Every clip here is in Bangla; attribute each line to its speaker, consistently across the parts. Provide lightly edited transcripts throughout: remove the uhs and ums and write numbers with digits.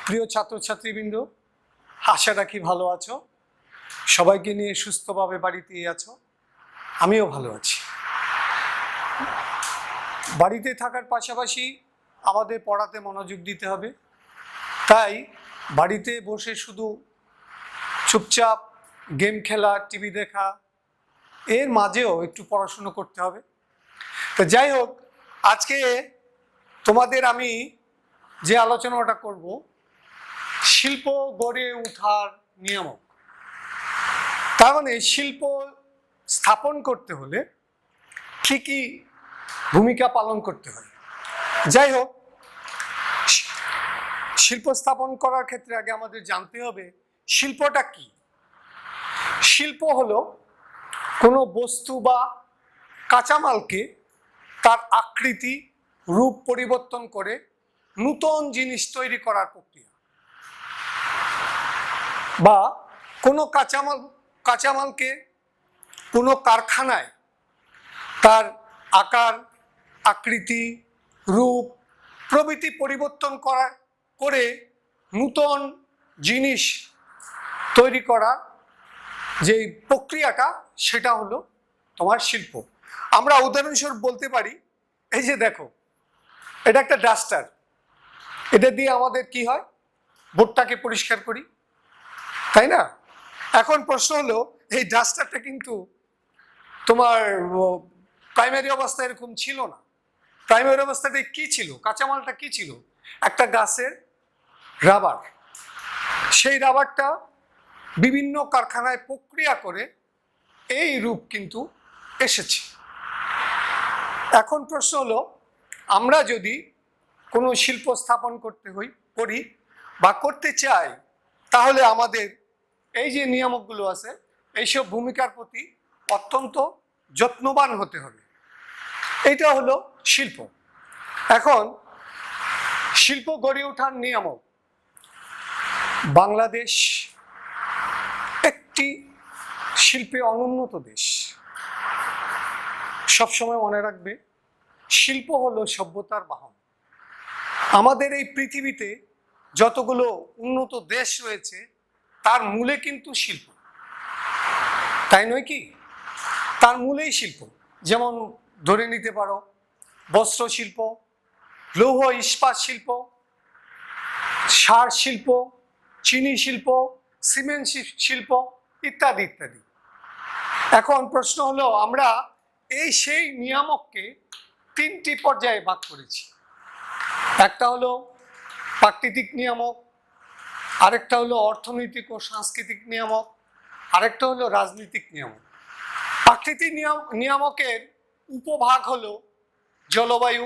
Speaker 1: প্রিয় ছাত্রছাত্রীবৃন্দ, আশা রাখি ভালো আছো। সবাইকে নিয়ে সুস্থভাবে বাড়িতে আছো। আমিও ভালো আছি। বাড়িতে থাকার পাশাপাশি আমাদের পড়াতে মনোযোগ দিতে হবে। তাই বাড়িতে বসে শুধু চুপচাপ গেম খেলা, টিভি দেখা, এর মাঝেও একটু পড়াশুনো করতে হবে। তো যাই হোক, আজকে তোমাদের আমি যে আলোচনাটা করব, শিল্প গড়ে ওঠার নিয়ামক। তার মানে শিল্প স্থাপন করতে হলে কি কি ভূমিকা পালন করতে হয়। যাই হোক, শিল্প স্থাপন করার ক্ষেত্রে আগে আমাদের জানতে হবে শিল্পটা কি। শিল্প হলো কোনো বস্তু বা কাঁচামালকে তার আকৃতি, রূপ পরিবর্তন করে নতুন জিনিস তৈরি করার প্রক্রিয়া। বা কোনো কাঁচামালকে কোনো কারখানায় তার আকার, আকৃতি, রূপ প্রভৃতি পরিবর্তন করে নতুন জিনিস তৈরি করা যে প্রক্রিয়াটা, সেটা হলো তোমার শিল্প। আমরা উদাহরণস্বরূপ বলতে পারি, এই যে দেখো, এটা একটা ডাস্টার। এটা দিয়ে আমাদের কি হয়, বোর্ডটাকে পরিষ্কার করি, তাই না? এখন প্রশ্ন হলো, এই ডাস্টারটা কিন্তু তোমার প্রাইমারি অবস্থায় এরকম ছিল না। প্রাইমারি অবস্থাতে কি ছিল, কাঁচামালটা কি ছিল? একটা গাছের রাবার। সেই রাবারটা বিভিন্ন কারখানায় প্রক্রিয়া করে এই রূপ কিন্তু এসেছে। এখন প্রশ্ন হলো, আমরা যদি কোনো শিল্প স্থাপন করি বা করতে চাই, তাহলে আমাদের এই যে নিয়ামকগুলো আছে, এইসব ভূমিকার প্রতি অত্যন্ত যত্নবান হতে হবে। এইটা হলো শিল্প। এখন শিল্প গড়ে ওঠার নিয়ামক। বাংলাদেশ একটি শিল্পে অনুন্নত দেশ। সবসময় মনে রাখবে, শিল্প হলো সভ্যতার বাহন। আমাদের এই পৃথিবীতে যতগুলো উন্নত দেশ রয়েছে, তার মূলে কিন্তু শিল্প, তাই নয় কি? তার মূলেই শিল্প। যেমন ধরে নিতে পারো বস্ত্র শিল্প, লৌহ ইস্পাত শিল্প, সার শিল্প, চিনি শিল্প, সিমেন্ট শিল্প ইত্যাদি ইত্যাদি। এখন প্রশ্ন হলো, আমরা সেই নিয়ামককে তিনটি পর্যায়ে ভাগ করেছি। একটা হলো প্রাকৃতিক নিয়ামক, আরেকটা হলো অর্থনৈতিক ও সাংস্কৃতিক নিয়ামক, আরেকটা হলো রাজনৈতিক নিয়ামক। প্রাকৃতিক নিয়ামকের উপভাগ হলো জলবায়ু,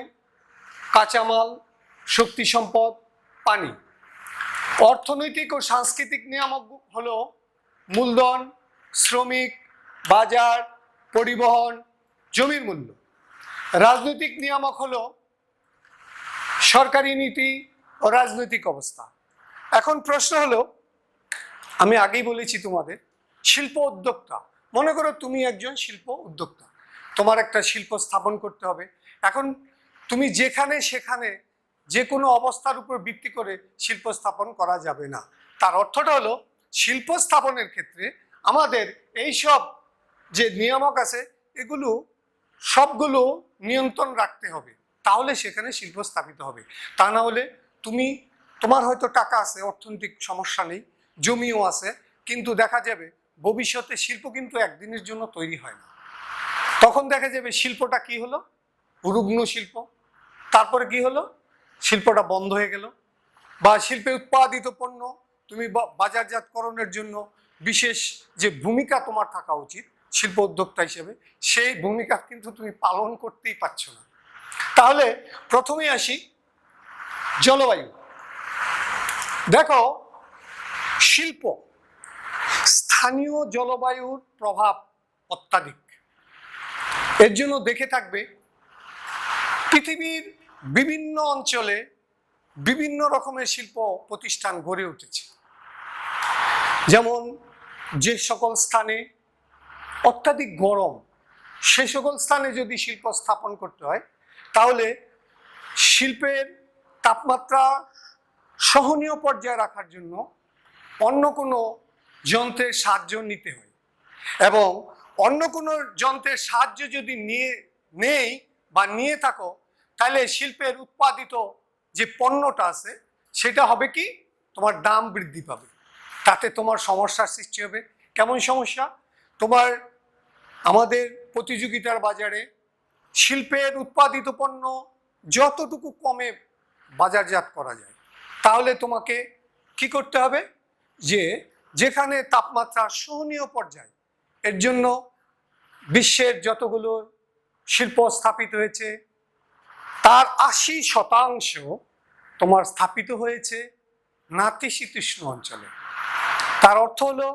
Speaker 1: কাঁচামাল, শক্তি সম্পদ, পানি। অর্থনৈতিক ও সাংস্কৃতিক নিয়ামক হলো মূলধন, শ্রমিক, বাজার, পরিবহন, জমির মূল্য। রাজনৈতিক নিয়ামক হলো সরকারি নীতি ও রাজনৈতিক অবস্থা। এখন প্রশ্ন হলো, আমি আগেই বলেছি তোমাদের, শিল্প উদ্যোক্তা। মনে করো তুমি একজন শিল্প উদ্যোক্তা, তোমার একটা শিল্প স্থাপন করতে হবে। এখন তুমি যেখানে সেখানে যে কোনো অবস্থার উপর ভিত্তি করে শিল্প স্থাপন করা যাবে না। তার অর্থটা হলো, শিল্প স্থাপনের ক্ষেত্রে আমাদের এই সব যে নিয়ামক আছে, এগুলো সবগুলো নিয়ন্ত্রণ রাখতে হবে, তাহলে সেখানে শিল্প স্থাপিত হবে। তা না হলে তোমার হয়তো টাকা আছে, অর্থনৈতিক সমস্যা নেই, জমিও আছে, কিন্তু দেখা যাবে ভবিষ্যতে শিল্প কিন্তু একদিনের জন্য তৈরি হয় না। তখন দেখা যাবে শিল্পটা কি হলো, রুগ্ন শিল্প। তারপরে কি হলো, শিল্পটা বন্ধ হয়ে গেল। বা শিল্পে উৎপাদিত পণ্য তুমি বাজারজাতকরণের জন্য বিশেষ যে ভূমিকা তোমার থাকা উচিত শিল্প উদ্যোক্তা হিসেবে, সেই ভূমিকা কিন্তু তুমি পালন করতেই পারছো না। তাহলে প্রথমেই আসি জলবায়ু। দেখো, শিল্প স্থানীয় জলবায়ুর প্রভাব অত্যাধিক। এর জন্য দেখে থাকবে পৃথিবীর বিভিন্ন অঞ্চলে বিভিন্ন রকমের শিল্প প্রতিষ্ঠান গড়ে উঠেছে। যেমন যে সকল স্থানে অত্যাধিক গরম, সে সকল স্থানে যদি শিল্প স্থাপন করতে হয়, তাহলে শিল্পের তাপমাত্রা সহনীয় পর্যায়ে রাখার জন্য অন্য কোনো যন্ত্রের সাহায্য নিতে হয়, এবং অন্য কোনো যন্ত্রের সাহায্য যদি নেই বা নিয়ে থাকো, তাহলে শিল্পের উৎপাদিত যে পণ্যটা আছে সেটা হবে কি, তোমার দাম বৃদ্ধি পাবে, তাতে তোমার সমস্যার সৃষ্টি হবে। কেমন সমস্যা? তোমার আমাদের প্রতিযোগিতার বাজারে শিল্পের উৎপাদিত পণ্য যতটুকু কমে বাজারজাত করা যায়, তাহলে তোমাকে কি করতে হবে, যে যেখানে তাপমাত্রা সহনীয় পর্যায়ে, এর জন্য বিশ্বের যতগুলো শিল্প স্থাপিত হয়েছে তার 80% তোমার স্থাপিত হয়েছে নাতিশীতোষ্ণ অঞ্চলে। তার অর্থ হলো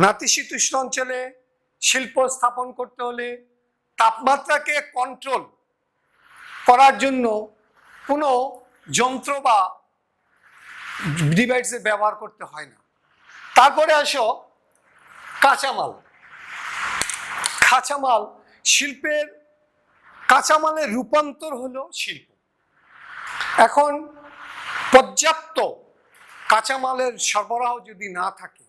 Speaker 1: নাতিশীতোষ্ণ অঞ্চলে শিল্প স্থাপন করতে হলে তাপমাত্রাকে কন্ট্রোল করার জন্য কোনো যন্ত্র বা ডিভাইসের ব্যবহার করতে হয় না। তারপরে আসো কাঁচামাল। কাঁচামাল, শিল্পের কাঁচামালের রূপান্তর হলো শিল্প। এখন পর্যাপ্ত কাঁচামালের সরবরাহ যদি না থাকে,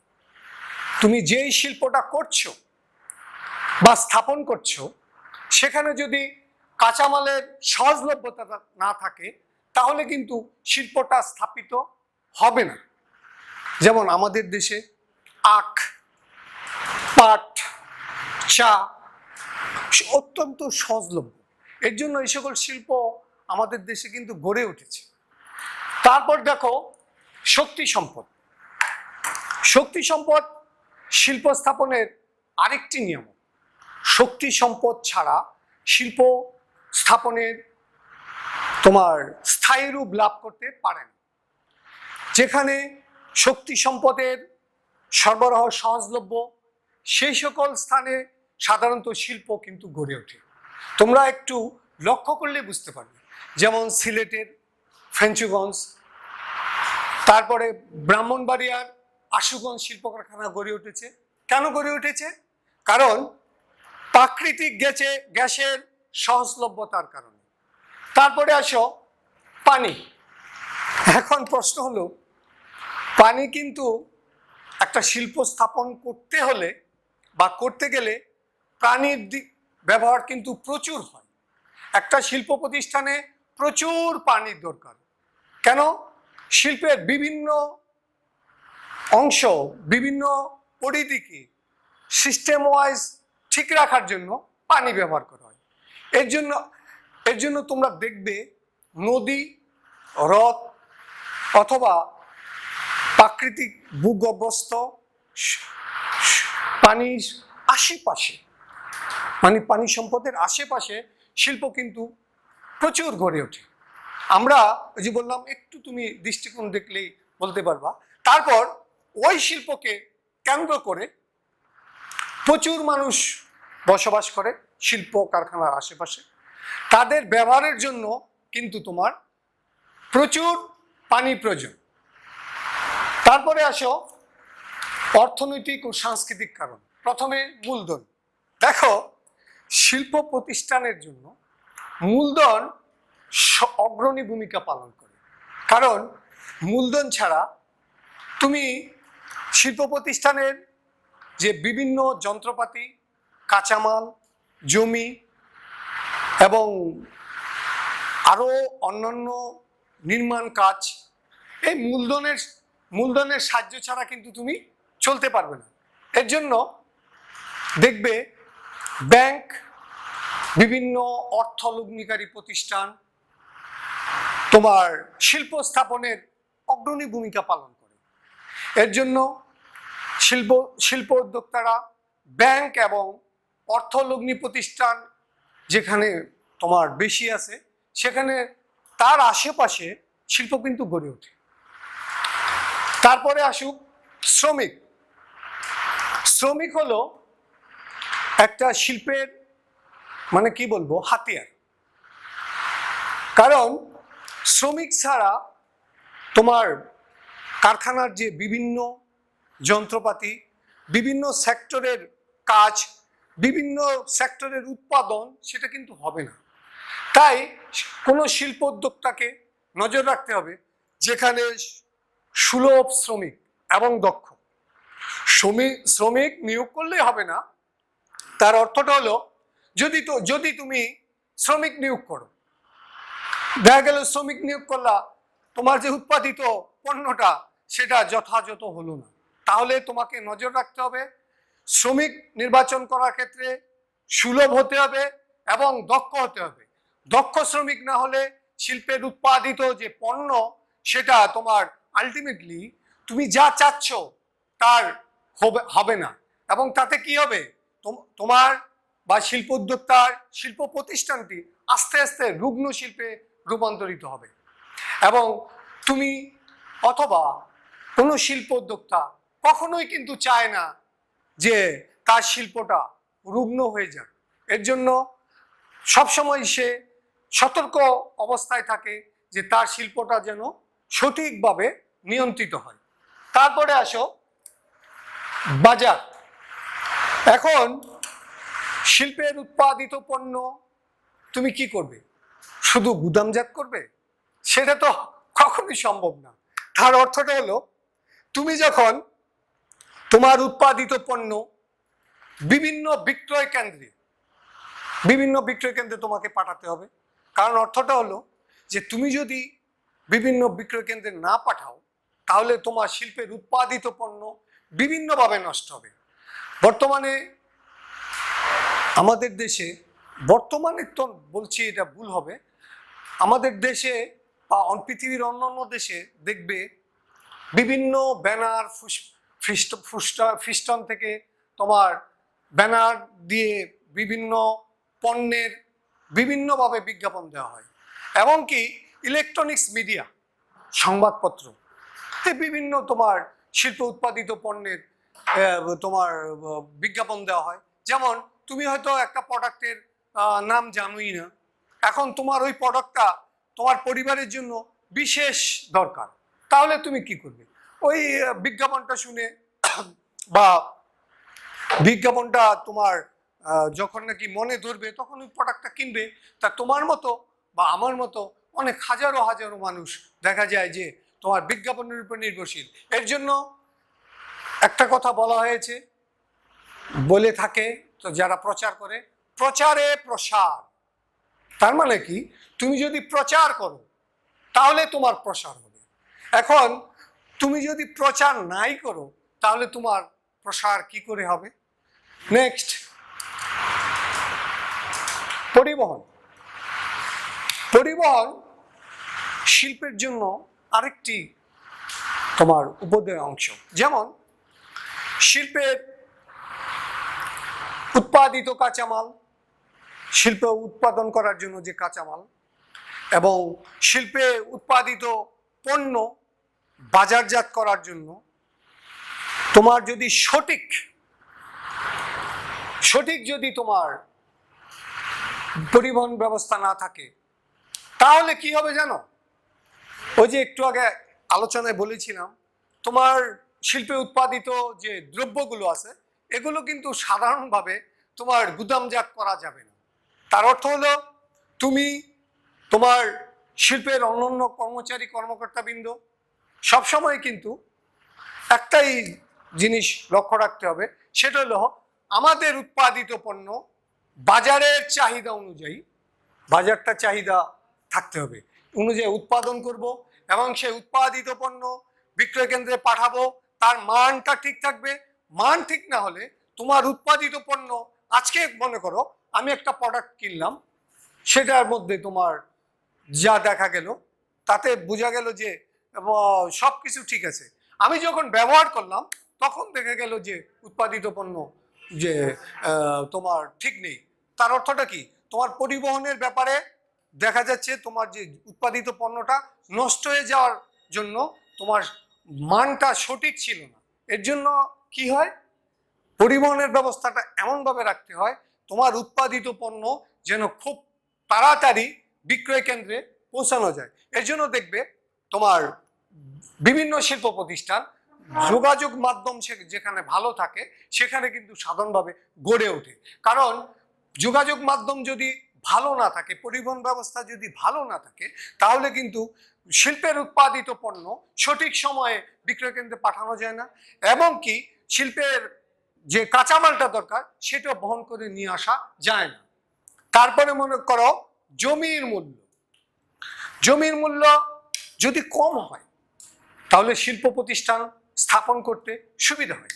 Speaker 1: তুমি যেই শিল্পটা করছো বা স্থাপন করছো সেখানে যদি কাঁচামালের সহজলভ্যতা না থাকে, তাহলে কিন্তু শিল্পটা স্থাপিত হবে না। যেমন আমাদের দেশে আখ, পাট, চা অত্যন্ত সহজলভ্য, এর জন্য এই সকল শিল্প আমাদের দেশে কিন্তু গড়ে উঠেছে। তারপর দেখো শক্তি সম্পদ। শক্তি সম্পদ শিল্প স্থাপনের আরেকটি নিয়ম। শক্তি সম্পদ ছাড়া শিল্প স্থাপনের তোমার স্থায়ী রূপ লাভ করতে পারে না। যেখানে শক্তি সম্পদের সরবরাহ সহজলভ্য, সেই সকল স্থানে সাধারণত শিল্প কিন্তু গড়ে ওঠে। তোমরা একটু লক্ষ্য করলে বুঝতে পারবে, যেমন সিলেটের ফেঞ্চুগঞ্জ, তারপরে ব্রাহ্মণবাড়িয়ার আশুগঞ্জ শিল্প কারখানা গড়ে উঠেছে। কেন গড়ে উঠেছে? কারণ প্রাকৃতিক গ্যাসের সহজলভ্যতার কারণে। তারপরে আসো পানি। এখন প্রশ্ন হলো, পানি কিন্তু একটা শিল্প স্থাপন করতে হলে বা করতে গেলে পানির ব্যবহার কিন্তু প্রচুর হয়। একটা শিল্প প্রতিষ্ঠানে প্রচুর পানির দরকার। কেন? শিল্পের বিভিন্ন অংশ, বিভিন্ন পরিধিকে সিস্টেম ওয়াইজ ঠিক রাখার জন্য পানি ব্যবহার করা হয়। এর জন্য তোমরা দেখবে নদী, হ্রদ অথবা প্রাকৃতিক ভূগর্ভস্থ পানির আশেপাশে, মানে পানি সম্পদের আশেপাশে শিল্প কিন্তু প্রচুর গড়ে ওঠে। আমরা ওই যে বললাম, একটু তুমি দৃষ্টিকোণ দেখলেই বলতে পারবা। তারপর ওই শিল্পকে কেন্দ্র করে প্রচুর মানুষ বসবাস করে শিল্প কারখানার আশেপাশে। তাদের ব্যবহারের জন্য কিন্তু তোমার প্রচুর পানি প্রয়োজন। তারপরে আসো অর্থনৈতিক ও সাংস্কৃতিক কারণ। প্রথমে মূলধন। দেখো, শিল্প প্রতিষ্ঠানের জন্য মূলধন অগ্রণী ভূমিকা পালন করে। কারণ মূলধন ছাড়া তুমি শিল্প প্রতিষ্ঠানের যে বিভিন্ন যন্ত্রপাতি, কাঁচামাল, জমি এবং আরো অন্যান্য নির্মাণ কাজ, এই মূলধনের সাহায্য ছাড়া কিন্তু তুমি চলতে পারবে না। এর জন্য দেখবে ব্যাংক, বিভিন্ন অর্থ লগ্নিকারী প্রতিষ্ঠান তোমার শিল্প স্থাপনের অগ্রণী ভূমিকা পালন করে। এর জন্য শিল্প উদ্যোক্তারা ব্যাংক এবং অর্থ লগ্নি প্রতিষ্ঠান যেখানে তোমার বেশি আছে, সেখানে তার আশেপাশে শিল্প কিন্তু গড়ে ওঠে। তারপরে আসুক শ্রমিক। শ্রমিক হলো একটা শিল্পের, মানে কি বলবো, হাতিয়ার। কারণ শ্রমিক ছাড়া তোমার কারখানার যে বিভিন্ন যন্ত্রপাতি, বিভিন্ন সেক্টরের কাজ, বিভিন্ন সেক্টরের উৎপাদন, সেটা কিন্তু হবে না। তাই কোনো শিল্প উদ্যোক্তাকে নজর রাখতে হবে যেখানে সুলভ শ্রমিক এবং দক্ষ শ্রমিক নিয়োগ করলেই হবে না। তার অর্থটা হলো যদি তুমি শ্রমিক নিয়োগ করো, দেখা গেল শ্রমিক নিয়োগ করলা, তোমার যে উৎপাদিত পণ্যটা সেটা যথাযথ হলো না, তাহলে তোমাকে নজর রাখতে হবে শ্রমিক নির্বাচন করার ক্ষেত্রে সুলভ হতে হবে এবং দক্ষ হতে হবে। দক্ষ শ্রমিক না হলে শিল্পের উৎপাদিত যে পণ্য সেটা তোমার আলটিমেটলি তুমি যা চাচ্ছ তার হবে না, এবং তাতে কি হবে, তোমার বা শিল্প উদ্যোক্তার শিল্প প্রতিষ্ঠানটি আস্তে আস্তে রুগ্ন শিল্পে রূপান্তরিত হবে। এবং তুমি অথবা কোনো শিল্প উদ্যোক্তা কখনোই কিন্তু চায় না যে তার শিল্পটা রুগ্ন হয়ে যাক। এর জন্য সবসময় সে সতর্ক অবস্থায় থাকে যে তার শিল্পটা যেন সঠিকভাবে নিয়ন্ত্রিত হয়। তারপরে আসো বাজার। এখন শিল্পের উৎপাদিত পণ্য তুমি কি করবে, শুধু গুদামজাত করবে? সেটা তো কখনোই সম্ভব না। তার অর্থটা হলো তুমি যখন তোমার উৎপাদিত পণ্য বিভিন্ন বিক্রয় কেন্দ্রে তোমাকে পাঠাতে হবে। কারণ অর্থটা হলো যে তুমি যদি বিভিন্ন বিক্রয় কেন্দ্রে না পাঠাও তাহলে তোমার শিল্পের উৎপাদিত পণ্য বিভিন্নভাবে নষ্ট হবে। বর্তমানে আমাদের দেশে, বর্তমানে তো বলছি এটা ভুল হবে, আমাদের দেশে বা পৃথিবীর অন্যান্য দেশে দেখবে বিভিন্ন ব্যানার ফিস্টন থেকে তোমার ব্যানার দিয়ে বিভিন্ন পণ্যের বিভিন্নভাবে বিজ্ঞাপন দেওয়া হয়। এমনকি ইলেকট্রনিক্স মিডিয়া, সংবাদপত্র, বিভিন্ন তোমার শিল্প উৎপাদিত পণ্যের তোমার বিজ্ঞাপন দেওয়া হয়। যেমন তুমি হয়তো একটা প্রোডাক্টের নাম জানোই না, এখন তোমার ওই প্রোডাক্টটা তোমার পরিবারের জন্য বিশেষ দরকার, তাহলে তুমি কি করবে? ওই বিজ্ঞাপনটা শুনে বা বিজ্ঞাপনটা তোমার যখন নাকি মনে ধরবে তখন ওই প্রোডাক্টটা কিনবে। তা তোমার মতো বা আমার মতো অনেক হাজারো হাজারো মানুষ দেখা যায় যে তোমার বিজ্ঞাপনের উপর নির্ভরশীল। এর জন্য একটা কথা বলা হয়েছে, বলে থাকে তো যারা প্রচার করে, প্রচারে প্রসার। তার মানে কি, তুমি যদি প্রচার করো তাহলে তোমার প্রসার হবে। এখন তুমি যদি প্রচার নাই করো তাহলে তোমার প্রসার কি করে হবে? নেক্সট, পরিবহন শিল্পের জন্য আরেকটি তোমার উপদেয় অংশ। যেমন শিল্পের উৎপাদিত কাঁচামাল, শিল্প উৎপাদন করার জন্য যে কাঁচামাল এবং শিল্পে উৎপাদিত পণ্য বাজারজাত করার জন্য তোমার যদি সঠিক যদি তোমার পরিবহন ব্যবস্থা না থাকে তাহলে কি হবে জানো? ওই যে একটু আগে আলোচনায় বলেছিলাম, তোমার শিল্পে উৎপাদিত যে দ্রব্যগুলো আছে এগুলো কিন্তু সাধারণভাবে তোমার গুদামজাত করা যাবে না। তার অর্থ হলো তুমি তোমার শিল্পের অন্যান্য কর্মকর্তাবৃন্দ সবসময় কিন্তু একটাই জিনিস লক্ষ্য রাখতে হবে, সেটা হলো আমাদের উৎপাদিত পণ্য বাজারের চাহিদা অনুযায়ী, বাজারটা চাহিদা থাকতে হবে অনুযায়ী উৎপাদন করব এবং সেই উৎপাদিত পণ্য বিক্রয় কেন্দ্রে পাঠাবো। তার মানটা ঠিক থাকবে। মান ঠিক না হলে তোমার উৎপাদিত পণ্য, আজকে মনে করো আমি একটা প্রোডাক্ট কিনলাম, সেটার মধ্যে তোমার যা দেখা গেল তাতে বোঝা গেল যে সব কিছু ঠিক আছে, আমি যখন ব্যবহার করলাম তখন দেখা গেল যে উৎপাদিত পণ্য যে তোমার ঠিক নেই। তার অর্থটা কি, তোমার পরিবহনের ব্যাপারে দেখা যাচ্ছে তোমার যে উৎপাদিত পণ্যটা নষ্ট হয়ে যাওয়ার জন্য তোমার মানটা সঠিক ছিল না। এর জন্য কি হয়, পরিবহনের ব্যবস্থাটা এমনভাবে রাখতে হয় তোমার উৎপাদিত পণ্য যেন খুব তাড়াতাড়ি বিক্রয় কেন্দ্রে পৌঁছানো যায়। এর জন্য দেখবে তোমার বিভিন্ন শিল্প প্রতিষ্ঠান যোগাযোগ মাধ্যম যেখানে ভালো থাকে সেখানে কিন্তু সাধারণভাবে গড়ে ওঠে। কারণ যোগাযোগ মাধ্যম যদি ভালো না থাকে, পরিবহন ব্যবস্থা যদি ভালো না থাকে, তাহলে কিন্তু শিল্পের উৎপাদিত পণ্য সঠিক সময়ে বিক্রয় কেন্দ্রে পাঠানো যায় না, এবং কি শিল্পের যে কাঁচামালটা দরকার সেটা বহন করে নিয়ে আসা যায় না। তারপরে মনে করো জমির মূল্য। জমির মূল্য যদি কম হয় তাহলে শিল্প প্রতিষ্ঠান স্থাপন করতে সুবিধা হয়,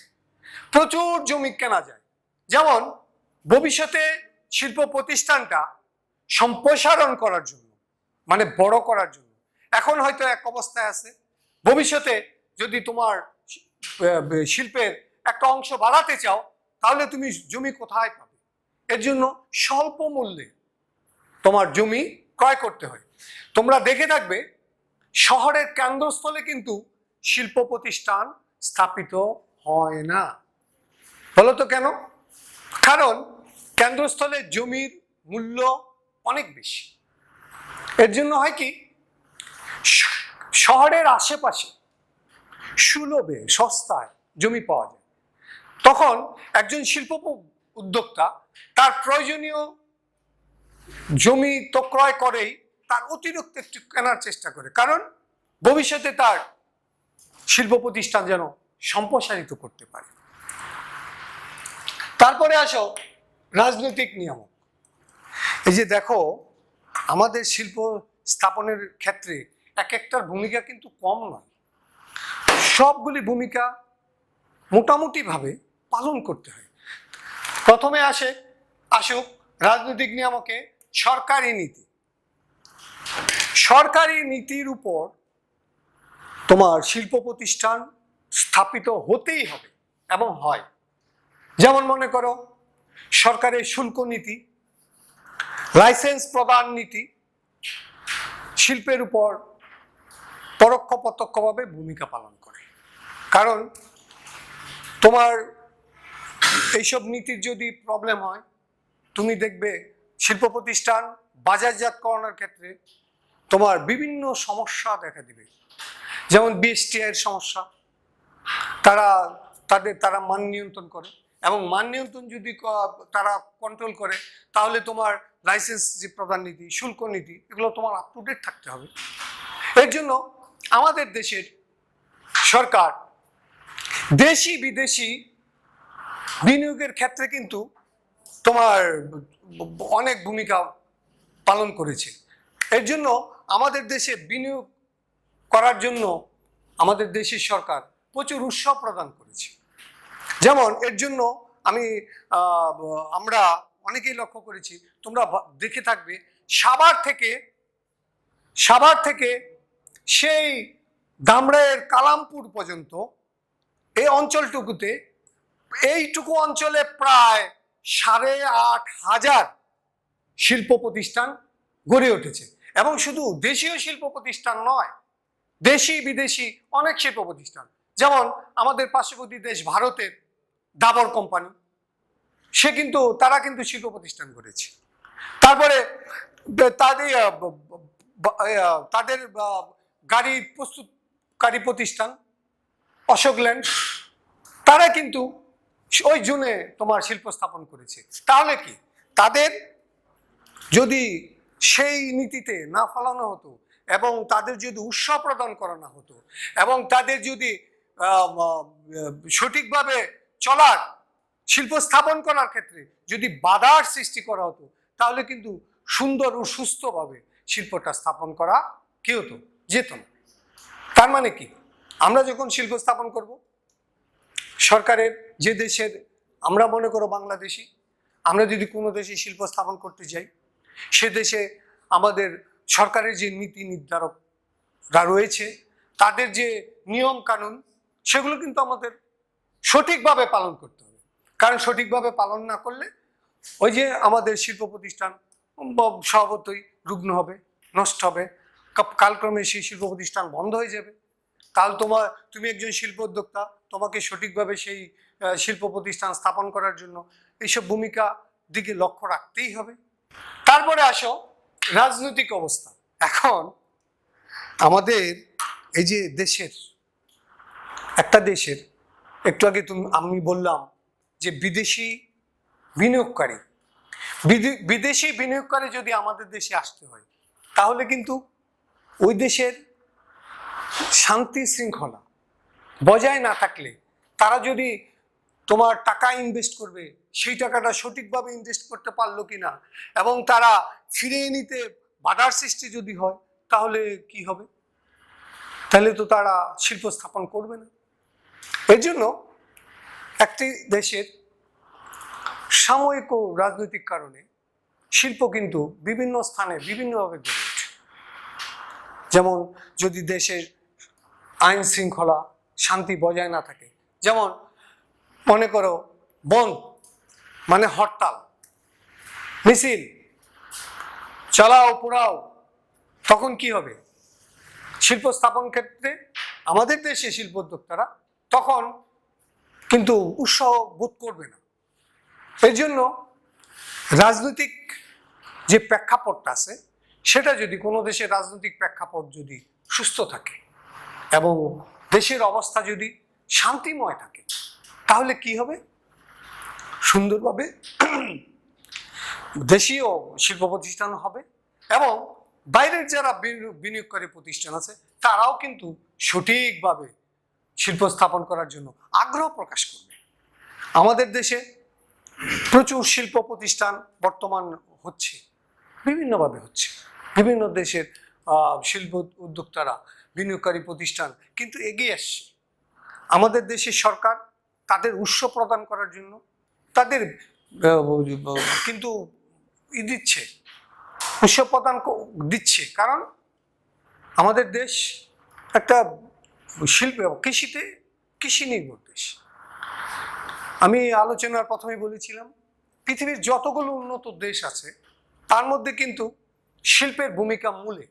Speaker 1: প্রচুর জমি কেনা যায়। যেমন ভবিষ্যতে শিল্প প্রতিষ্ঠানটা সম্প্রসারণ করার জন্য, মানে বড় করার জন্য, এখন হয়তো এক অবস্থায় আছে, ভবিষ্যতে যদি তোমার শিল্পের একটা অংশ বাড়াতে চাও তাহলে তুমি জমি কোথায় পাবে? এর জন্য স্বল্প মূল্যে তোমার জমি ক্রয় করতে হয়। তোমরা দেখে থাকবে শহরের কেন্দ্রস্থলে কিন্তু শিল্প প্রতিষ্ঠান স্থাপিত হয় না। বলো তো কেন? কারণ কেন্দ্রস্থলে জমির মূল্য অনেক বেশি। এর জন্য হয় কি, শহরের আশেপাশে সুলভে সস্তায় জমি পাওয়া যায়, তখন একজন শিল্প উদ্যোক্তা তার প্রয়োজনীয় জমি তো ক্রয় করেই, তার অতিরিক্ত একটু কেনার চেষ্টা করে, কারণ ভবিষ্যতে তার শিল্প প্রতিষ্ঠান যেন সম্প্রসারিত করতে পারে। তারপরে আসো রাজনৈতিক নিয়ামক। এই যে দেখো, আমাদের শিল্প স্থাপনের ক্ষেত্রে এক একটার ভূমিকা কিন্তু কম নয়, সবগুলি ভূমিকা মোটামুটি ভাবে পালন করতে হয়। প্রথমে আসুক রাজনৈতিক নিয়ামকে সরকারি নীতি। সরকারি নীতির উপর তোমার শিল্প প্রতিষ্ঠান স্থাপিত হতেই হবে এবং হয়। যেমন মনে করো সরকারের শুল্ক নীতি, লাইসেন্স প্রদান নীতি শিল্পের উপর পরোক্ষ প্রত্যক্ষভাবে ভূমিকা পালন করে। কারণ তোমার এইসব নীতির যদি প্রবলেম হয়, তুমি দেখবে শিল্প প্রতিষ্ঠান বাজারজাতকরণের ক্ষেত্রে তোমার বিভিন্ন সমস্যা দেখা দিবে। যেমন বিএসটিআই এর সমস্যা, তারা মান নিয়ন্ত্রণ করে, এবং মান নিয়ন্ত্রণ যদি তারা কন্ট্রোল করে তাহলে তোমার লাইসেন্স যে প্রদান নীতি, শুল্ক নীতি, এগুলো তোমার আপ টু ডেট থাকতে হবে। এর জন্য আমাদের দেশের সরকার দেশি বিদেশি বিনিয়োগের ক্ষেত্রে কিন্তু তোমার অনেক ভূমিকা পালন করেছে। এর জন্য আমাদের দেশে বিনিয়োগ করার জন্য আমাদের দেশের সরকার প্রচুর উৎসাহ প্রদান করেছে। যেমন এর জন্য আমরা অনেকেই লক্ষ্য করেছি, তোমরা দেখে থাকবে সাভার থেকে সেই ধামরাইয়ের কালামপুর পর্যন্ত এই অঞ্চলটুকুতে, এইটুকু অঞ্চলে প্রায় 8,500 শিল্প প্রতিষ্ঠান গড়ে উঠেছে। এবং শুধু দেশীয় শিল্প প্রতিষ্ঠান নয়, দেশি বিদেশি অনেক শিল্প প্রতিষ্ঠান। যেমন আমাদের পার্শ্ববর্তী দেশ ভারতের ডাবর কোম্পানি, তারা কিন্তু শিল্প প্রতিষ্ঠান করেছে। তারপরে তাদের গাড়ি প্রস্তুতকারী প্রতিষ্ঠান অশোক ল্যান্ড, তারা কিন্তু ওই জোনে তোমার শিল্প স্থাপন করেছে। তাহলে কি তাদের যদি সেই নীতিতে না ফলানো হতো, এবং তাদের যদি উৎসাহ প্রদান করা না হতো, এবং তাদের যদি সঠিকভাবে চলার, শিল্প স্থাপন করার ক্ষেত্রে যদি বাধার সৃষ্টি করা হতো, তাহলে কিন্তু সুন্দর ও সুস্থভাবে শিল্পটা স্থাপন করা কি হতো, যেত না। তার মানে কি, আমরা যখন শিল্প স্থাপন করব, সরকারের যে দেশের, আমরা মনে করো বাংলাদেশি, আমরা যদি কোনো দেশে শিল্প স্থাপন করতে যাই, সে দেশে আমাদের সরকারের যে নীতি নির্ধারকরা রয়েছে, তাদের যে নিয়ম কানুন, সেগুলো কিন্তু আমাদের সঠিকভাবে পালন করতে হবে। কারণ সঠিকভাবে পালন না করলে ওই যে আমাদের শিল্প প্রতিষ্ঠান স্বভাবতই রুগ্ন হবে, নষ্ট হবে, কালক্রমে সেই শিল্প প্রতিষ্ঠান বন্ধ হয়ে যাবে। কাল তুমি একজন শিল্প উদ্যোক্তা, তোমাকে সঠিকভাবে সেই শিল্প প্রতিষ্ঠান স্থাপন করার জন্য এইসব ভূমিকা দিকে লক্ষ্য রাখতেই হবে। তারপরে আসো রাজনৈতিক অবস্থা। এখন আমাদের এই যে একটা দেশের একটু আগে আমি বললাম যে বিদেশি বিনিয়োগকারী, বিদেশি বিনিয়োগকারী যদি আমাদের দেশে আসতে হয়, তাহলে কিন্তু ওই দেশের শান্তি শৃঙ্খলা বজায় না থাকলে, তারা যদি তোমার টাকা ইনভেস্ট করবে, সেই টাকাটা সঠিকভাবে ইনভেস্ট করতে পারলো কিনা, এবং তারা ফিরিয়ে নিতে বাধার সৃষ্টি যদি হয়, তাহলে কি হবে? তাহলে তো তারা শিল্প স্থাপন করবে না। এর জন্য একটি দেশের সাময়িক ও রাজনৈতিক কারণে শিল্প কিন্তু বিভিন্ন স্থানে বিভিন্নভাবে গড়ে ওঠে। যেমন যদি দেশের আইন শৃঙ্খলা শান্তি বজায় না থাকে, যেমন মনে করো বন্ধ মানে হরতাল, মিছিল, চালাও পোড়াও, তখন কি হবে? শিল্প স্থাপন ক্ষেত্রে আমাদের দেশে শিল্প উদ্যোক্তারা তখন কিন্তু উৎসাহ বোধ করবে না। এর জন্য রাজনৈতিক যে প্রেক্ষাপটটা আছে, সেটা যদি কোনো দেশের রাজনৈতিক প্রেক্ষাপট যদি সুস্থ থাকে এবং দেশের অবস্থা যদি শান্তিময় থাকে, তাহলে কি হবে? সুন্দরভাবে দেশীয় শিল্প প্রতিষ্ঠান হবে এবং বাইরের যারা বিনিয়োগকারী প্রতিষ্ঠান আছে, তারাও কিন্তু সঠিকভাবে শিল্প স্থাপন করার জন্য আগ্রহ প্রকাশ করবে। আমাদের দেশে প্রচুর শিল্প প্রতিষ্ঠান বর্তমান হচ্ছে, বিভিন্নভাবে হচ্ছে। বিভিন্ন দেশের শিল্প উদ্যোক্তারা, বিনিয়োগকারী প্রতিষ্ঠান কিন্তু এগিয়ে আসছে। আমাদের দেশের সরকার তাদের উৎস প্রদান করার জন্য তাদের কিন্তু দিচ্ছে, উৎস প্রদান দিচ্ছে, কারণ আমাদের দেশ একটা শিল্প কৃষি নির্ভর দেশ। আমি আলোচনার প্রথমে বলেছিলাম, পৃথিবীর যতগুলো উন্নত দেশ আছে তার মধ্যে কিন্তু শিল্পের ভূমিকা মূলে,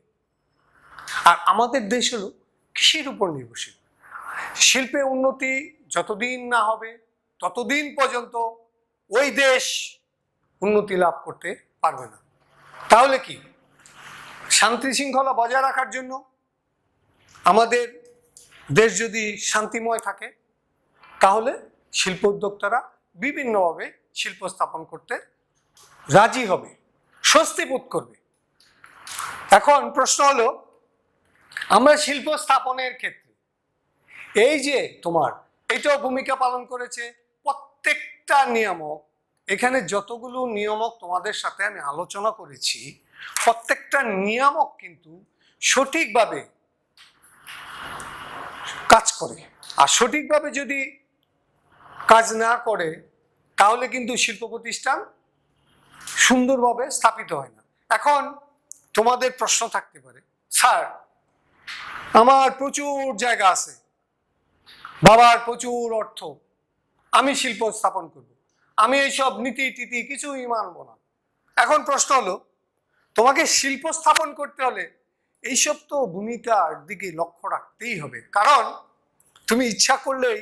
Speaker 1: আর আমাদের দেশ হলো কৃষির উপর নির্ভরশীল। শিল্পে উন্নতি যতদিন না হবে ততদিন পর্যন্ত ওই দেশ উন্নতি লাভ করতে পারবে না। তাহলে কি শান্তি শৃঙ্খলা বজায় রাখার জন্য আমাদের দেশ যদি শান্তিময় থাকে, তাহলে শিল্প উদ্যোক্তারা বিভিন্নভাবে শিল্প স্থাপন করতে রাজি হবে, স্বস্তি বোধ করবে। এখন প্রশ্ন হলো, আমরা শিল্প স্থাপনের ক্ষেত্রে এই যে তোমার এটাও ভূমিকা পালন করেছে প্রত্যেকটা নিয়ামক, এখানে যতগুলো নিয়ামক তোমাদের সাথে আমি আলোচনা করেছি, প্রত্যেকটা নিয়ামক কিন্তু সঠিকভাবে কাজ করে। আর সঠিকভাবে যদি কাজ না করে, তাহলে কিন্তু শিল্প প্রতিষ্ঠান সুন্দরভাবে স্থাপিত হয় না। এখন তোমাদের প্রশ্ন থাকতে পারে, স্যার আমার প্রচুর জায়গা আছে, বাবার প্রচুর অর্থ, আমি শিল্প স্থাপন করব, আমি এইসব নীতি টিতি কিছুই মানব না। এখন প্রশ্ন হলো, তোমাকে শিল্প স্থাপন করতে হলে এইসব তো ভূমিকার দিকে লক্ষ্য রাখতেই হবে, কারণ তুমি ইচ্ছা করলেই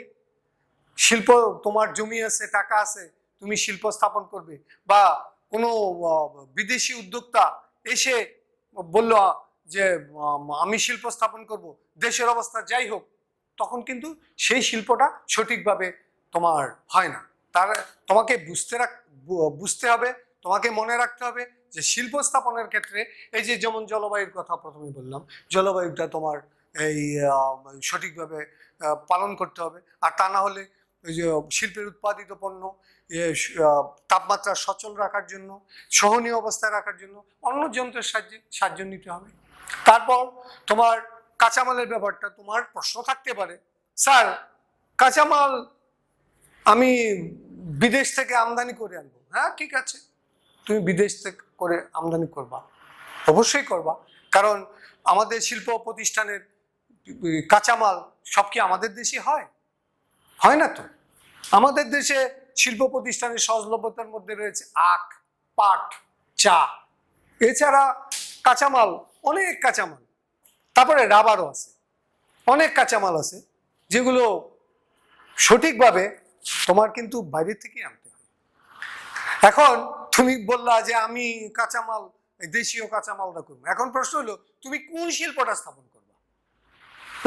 Speaker 1: শিল্প, তোমার জমি আছে, টাকা আছে, তুমি শিল্প স্থাপন করবে, বা কোনো বিদেশি উদ্যোক্তা এসে বলল যে আমি শিল্প স্থাপন করব, দেশের অবস্থা যাই হোক, তখন কিন্তু সেই শিল্পটা সঠিকভাবে তোমার হয় না। তার তোমাকে বুঝতে হবে, তোমাকে মনে রাখতে হবে যে শিল্প স্থাপনের ক্ষেত্রে এই যে যেমন জলবায়ুর কথা প্রথমে বললাম, জলবায়ুটা তোমার এই সঠিকভাবে পালন করতে হবে। আর তা না হলে ওই যে শিল্পের উৎপাদিত পণ্য তাপমাত্রা সচল রাখার জন্য, সহনীয় অবস্থায় রাখার জন্য অন্য যন্ত্রের সাহায্য নিতে হবে। তারপর তোমার কাঁচামালের ব্যাপারটা, তোমার প্রশ্ন থাকতে পারে, স্যার কাঁচামাল আমি বিদেশ থেকে আমদানি করে আনবো। হ্যাঁ ঠিক আছে, তুমি বিদেশ থেকে করে আমদানি করবা, অবশ্যই করবা, কারণ আমাদের শিল্প প্রতিষ্ঠানের কাঁচামাল সব কি আমাদের দেশে হয়? হয় না তো। আমাদের দেশে শিল্প প্রতিষ্ঠানের সহজলভ্যতার মধ্যে রয়েছে আখ, পাট, চা, এছাড়া কাঁচামাল, অনেক কাঁচামাল, তারপরে রাবারও আছে, অনেক কাঁচামাল আছে যেগুলো সঠিকভাবে তোমার কিন্তু বাইরে থেকে আনতে হয়। এখন তুমি বললা যে আমি কাঁচামাল, দেশীয় কাঁচামালটা করবো, এখন প্রশ্ন হলো তুমি কোন শিল্পটা স্থাপন করবা?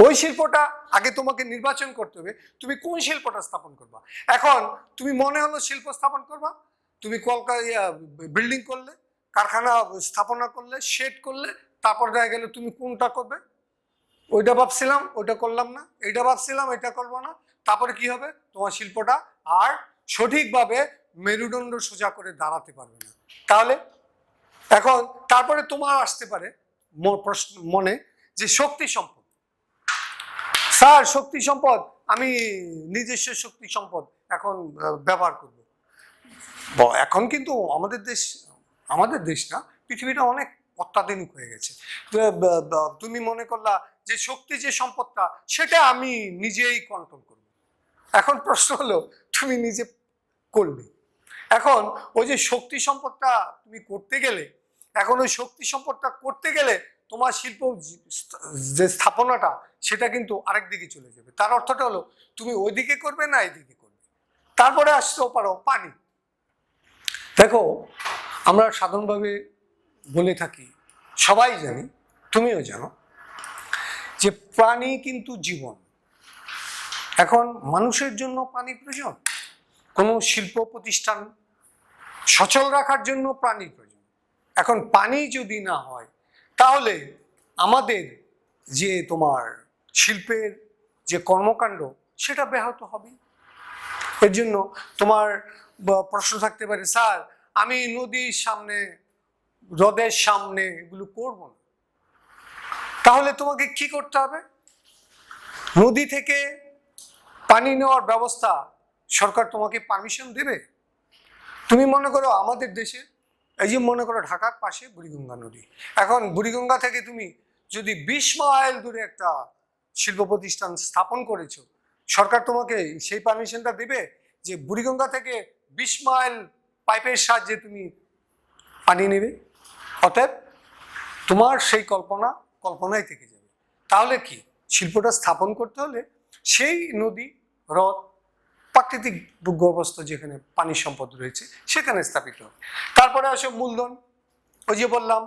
Speaker 1: ওই শিল্পটা আগে তোমাকে নির্বাচন করতে হবে, তুমি কোন শিল্পটা স্থাপন করবা। এখন তুমি মনে হলো শিল্প স্থাপন করবা, তুমি বিল্ডিং করলে, কারখানা স্থাপনা করলে, শেড করলে, তারপর দেখা গেলে তুমি কোনটা করবে? ওইটা ভাবছিলাম, ওইটা করলাম না, এইটা ভাবছিলাম, এটা করবো না, তারপরে কি হবে? তোমার শিল্পটা আর সঠিকভাবে মেরুদণ্ড সোজা করে দাঁড়াতে পারবে না। তাহলে এখন তারপরে তোমার আসতে পারে প্রশ্ন মনে যে শক্তি সম্পদ। স্যার শক্তি সম্পদ, আমি নিজস্ব শক্তি সম্পদ এখন ব্যবহার করব। এখন কিন্তু আমাদের দেশ না, পৃথিবীটা অনেক অত্যাধুনিক হয়ে গেছে। তুমি মনে করলা যে শক্তি যে সম্পদটা সেটা আমি নিজেই কন্ট্রোল করব। এখন প্রশ্ন হলো তুমি নিজে করবে। এখন ওই যে শক্তি সম্পদটা তুমি করতে গেলে, এখন ওই শক্তি সম্পদটা করতে গেলে তোমার শিল্প যে স্থাপনাটা সেটা কিন্তু আরেক দিকে চলে যাবে। তার অর্থটা হলো তুমি ওইদিকে করবে না এইদিকে করবে। তারপরে আসতেও পারো পানি। দেখো, আমরা সাধারণভাবে বলে থাকি, সবাই জানি, তুমিও জানো, যে প্রাণী কিন্তু জীবন। এখন মানুষের জন্য পানি প্রয়োজন, কোনো শিল্প প্রতিষ্ঠান সচল রাখার জন্য পানির প্রয়োজন। এখন পানি যদি না হয় তাহলে আমাদের যে তোমার শিল্পের যে কর্মকাণ্ড সেটা ব্যাহত হবে। এর জন্য তোমার প্রশ্ন থাকতে পারে, স্যার আমি নদীর সামনে, হ্রদের সামনে এগুলো করব না। তাহলে তোমাকে কি করতে হবে? নদী থেকে পানি নেওয়ার ব্যবস্থা সরকার তোমাকে পারমিশন দেবে? তুমি মনে করো আমাদের দেশে, এই যে মনে করো ঢাকার পাশে বুড়িগঙ্গা নদী, এখন বুড়িগঙ্গা থেকে তুমি যদি 20 মাইল দূরে একটা শিল্প প্রতিষ্ঠান স্থাপন করেছো, সরকার তোমাকে সেই পারমিশনটা দেবে যে বুড়িগঙ্গা থেকে 20 মাইল পাইপের সাহায্যে তুমি পানি নেবে? অতএব তোমার সেই কল্পনাই থেকে যাবে। তাহলে কি, শিল্পটা স্থাপন করতে হলে সেই নদী, হ্রদ, প্রাকৃতিক ভূগর্ভস্থ যেখানে পানি সম্পদ রয়েছে সেখানে স্থাপিত হবে। তারপরে আসো মূলধন। ওই যে বললাম,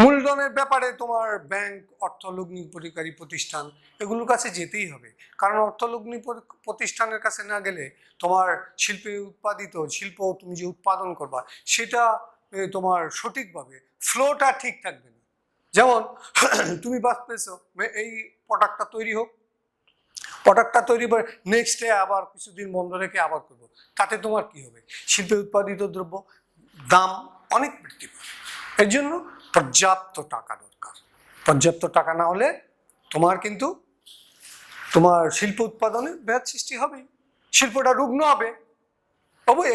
Speaker 1: মূলধনের ব্যাপারে তোমার ব্যাংক, অর্থলগ্নিকারী প্রতিষ্ঠান এগুলোর কাছে যেতেই হবে। কারণ অর্থলগ্নি প্রতিষ্ঠানের কাছে না গেলে তোমার শিল্পে উৎপাদিত শিল্প তুমি যে উৎপাদন করবা সেটা তোমার সঠিকভাবে ফ্লোটা ঠিক থাকবে না। যেমন তুমি ভাবতেছো এই প্রোডাক্টটা তৈরি হোক, প্রোডাক্টটা তৈরি করে নেক্সট ডে আবার কিছুদিন বন্ধ রেখে আবার করবো, তাতে তোমার কি হবে? শিল্পে উৎপাদিত দ্রব্য দাম অনেক বৃদ্ধি পাবে। এর জন্য পর্যাপ্ত টাকা দরকার। পর্যাপ্ত টাকা না হলে তোমার কিন্তু তোমার শিল্প উৎপাদনে ব্যাঘাত সৃষ্টি হবে, শিল্পটা রুগ্ন হবে।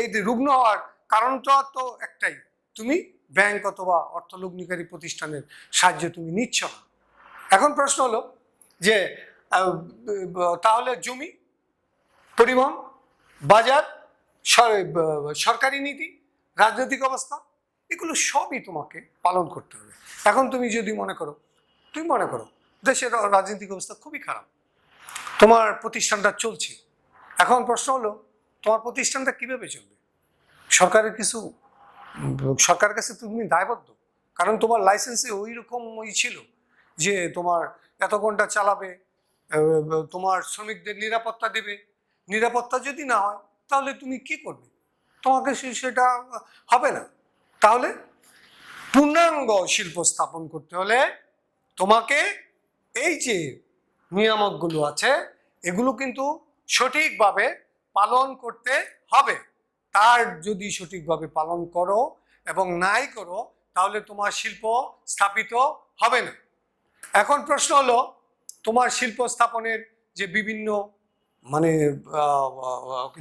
Speaker 1: এই রুগ্ন হওয়ার কারণটা তো একটাই, তুমি ব্যাংক অথবা অর্থলগ্নিকারী প্রতিষ্ঠানের সাহায্য তুমি নিচ্ছ না। এখন প্রশ্ন হলো যে তাহলে জমি, পরিবহন, বাজার, সরকারি নীতি, রাজনৈতিক অবস্থা এগুলো সবই তোমাকে পালন করতে হবে। এখন তুমি যদি মনে করো দেশের রাজনৈতিক অবস্থা খুবই খারাপ, তোমার প্রতিষ্ঠানটা চলছে, এখন প্রশ্ন হলো তোমার প্রতিষ্ঠানটা কিভাবে চলবে? সরকারের কাছে তুমি দায়বদ্ধ, কারণ তোমার লাইসেন্সে ওই রকম ছিল যে তোমার এত ঘন্টা চালাবে, তোমার শ্রমিকদের নিরাপত্তা দেবে। নিরাপত্তা যদি না হয় তাহলে তুমি কি করবে? তোমাকে সেটা হবে না। তাহলে পূর্ণাঙ্গ শিল্প স্থাপন করতে হলে তোমাকে এই যে নিয়ামকগুলো আছে এগুলো কিন্তু সঠিকভাবে পালন করতে হবে। তার যদি সঠিকভাবে পালন করো এবং নাই করো তাহলে তোমার শিল্প স্থাপিত হবে না। এখন প্রশ্ন হলো, তোমার শিল্প স্থাপনের যে বিভিন্ন মানে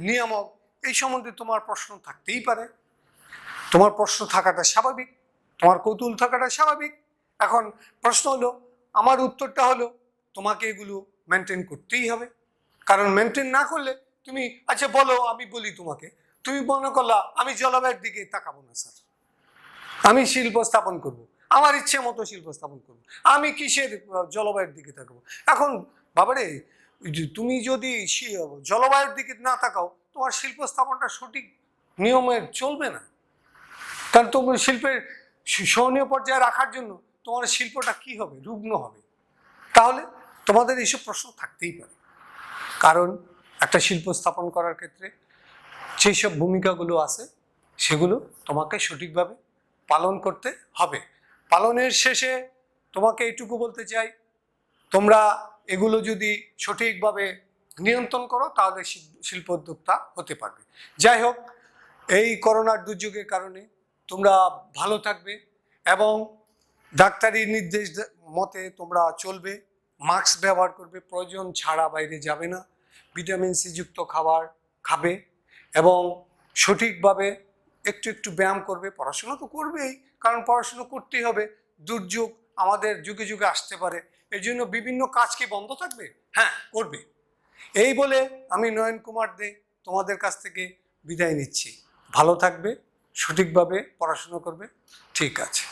Speaker 1: নিয়ামক, এই সম্বন্ধে তোমার প্রশ্ন থাকতেই পারে। তোমার প্রশ্ন থাকাটা স্বাভাবিক, তোমার কৌতূহল থাকাটা স্বাভাবিক। এখন প্রশ্ন হলো, আমার উত্তরটা হলো তোমাকে এগুলো মেনটেন করতেই হবে। কারণ মেনটেন না করলে তুমি, আচ্ছা বলো, আমি বলি তোমাকে, তুমি মনে করলা আমি জলবায়ুর দিকে তাকাবো না স্যার, আমি শিল্প স্থাপন করব, আমার ইচ্ছে মতো শিল্প স্থাপন করবো, আমি কিসের জলবায়ুর দিকে তাকাবো? এখন বাবারে, তুমি যদি জলবায়ুর দিকে না তাকাও তোমার শিল্প স্থাপনটা সঠিক নিয়মে চলবে না। কারণ তোমার শিল্পের সহনীয় পর্যায়ে রাখার জন্য তোমার শিল্পটা কি হবে? রুগ্ন হবে। তাহলে তোমাদের এইসব প্রশ্ন থাকতেই পারে। কারণ একটা শিল্প স্থাপন করার ক্ষেত্রে যেসব ভূমিকাগুলো আছে সেগুলো তোমাকে সঠিকভাবে পালন করতে হবে। পালনের শেষে তোমাকে এইটুকু বলতে চাই, তোমরা এগুলো যদি সঠিকভাবে নিয়ন্ত্রণ করো তাহলে শিল্প উদ্যোক্তা হতে পারবে। যাই হোক, এই করোনার দুর্যোগের কারণে তোমরা ভালো থাকবে এবং ডাক্তারি নির্দেশ মতে তোমরা চলবে, মাস্ক ব্যবহার করবে, প্রয়োজন ছাড়া বাইরে যাবে না, ভিটামিন সি যুক্ত খাবার খাবে এবং সঠিকভাবে একটু একটু ব্যায়াম করবে। পড়াশোনা তো করবেই, কারণ পড়াশোনা করতেই হবে, দুর্যোগ আমাদের যুগে যুগে আসতে পারে, এর জন্য বিভিন্ন কাজ কি বন্ধ থাকবে? হ্যাঁ, করবে। এই বলে আমি নয়ন কুমার দে তোমাদের কাছ থেকে বিদায় নিচ্ছি। ভালো থাকবে, সঠিকভাবে পড়াশোনা করবে। ঠিক আছে।